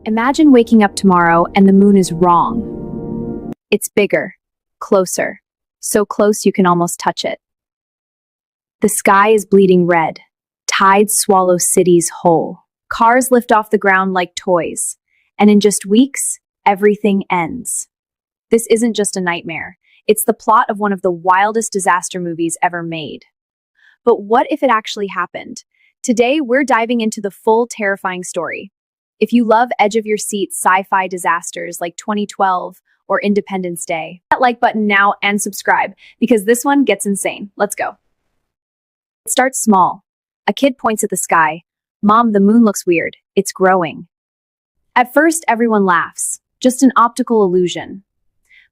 Imagine waking up tomorrow and the moon is wrong. It's bigger, closer, so close you can almost touch it. The sky is bleeding red. Tides swallow cities whole. Cars lift off the ground like toys. And in just weeks, everything ends. This isn't just a nightmare. It's the plot of one of the wildest disaster movies ever made. But what if it actually happened? Today, we're diving into the full terrifying story. If you love edge-of-your-seat sci-fi disasters like 2012 or Independence Day, hit that like button now and subscribe, because this one gets insane. Let's go. It starts small. A kid points at the sky. "Mom, the moon looks weird. It's growing." At first, everyone laughs. Just an optical illusion.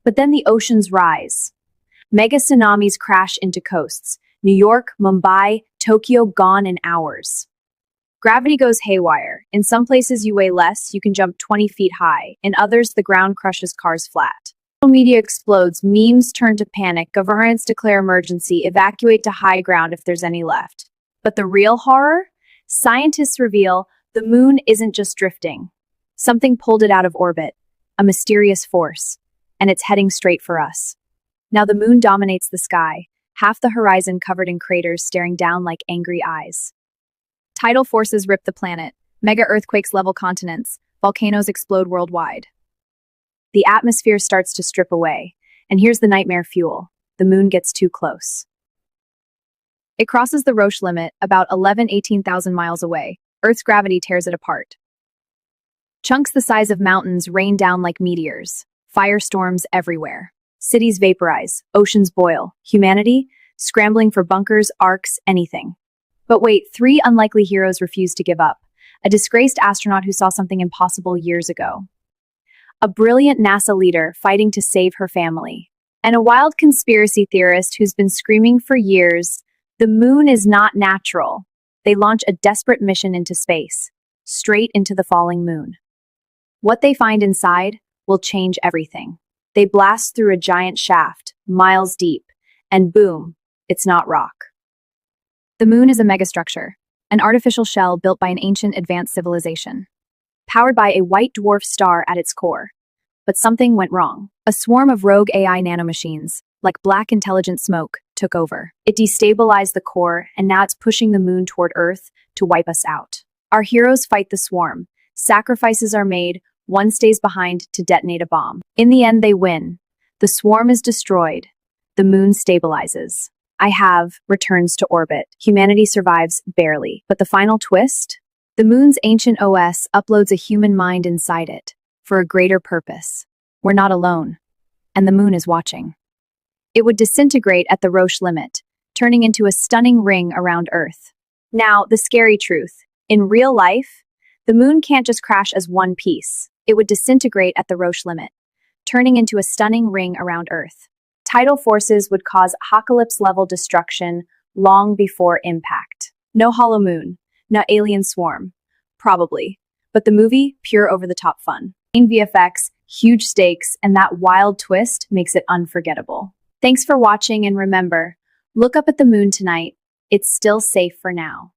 But then the oceans rise. Mega tsunamis crash into coasts. New York, Mumbai, Tokyo gone in hours. Gravity goes haywire. In some places you weigh less, you can jump 20 feet high. In others, the ground crushes cars flat. Social media explodes, memes turn to panic, governments declare emergency, evacuate to high ground if there's any left. But the real horror? Scientists reveal the moon isn't just drifting. Something pulled it out of orbit, a mysterious force, and it's heading straight for us. Now the moon dominates the sky, half the horizon covered in craters staring down like angry eyes. Tidal forces rip the planet, mega earthquakes level continents, volcanoes explode worldwide. The atmosphere starts to strip away, and here's the nightmare fuel. The moon gets too close. It crosses the Roche limit, about 18,000 miles away. Earth's gravity tears it apart. Chunks the size of mountains rain down like meteors. Firestorms everywhere. Cities vaporize, oceans boil. Humanity, scrambling for bunkers, arcs, anything. But wait, 3 unlikely heroes refuse to give up. A disgraced astronaut who saw something impossible years ago. A brilliant NASA leader fighting to save her family. And a wild conspiracy theorist who's been screaming for years, the moon is not natural. They launch a desperate mission into space, straight into the falling moon. What they find inside will change everything. They blast through a giant shaft, miles deep, and boom, it's not rock. The moon is a megastructure, an artificial shell built by an ancient advanced civilization, powered by a white dwarf star at its core. But something went wrong. A swarm of rogue AI nanomachines, like black intelligent smoke, took over. It destabilized the core, and now it's pushing the moon toward Earth to wipe us out. Our heroes fight the swarm. Sacrifices are made. One stays behind to detonate a bomb. In the end, they win. The swarm is destroyed. The moon stabilizes. Returns to orbit. Humanity survives barely. But the final twist? The moon's ancient OS uploads a human mind inside it for a greater purpose. We're not alone. And the moon is watching. It would disintegrate at the Roche limit, turning into a stunning ring around Earth. Now, the scary truth. In real life, the moon can't just crash as one piece. It would disintegrate at the Roche limit, turning into a stunning ring around Earth. Tidal forces would cause apocalypse-level destruction long before impact. No hollow moon, no alien swarm. Probably. But the movie, pure over-the-top fun. In VFX, huge stakes, and that wild twist makes it unforgettable. Thanks for watching, and remember, look up at the moon tonight. It's still safe for now.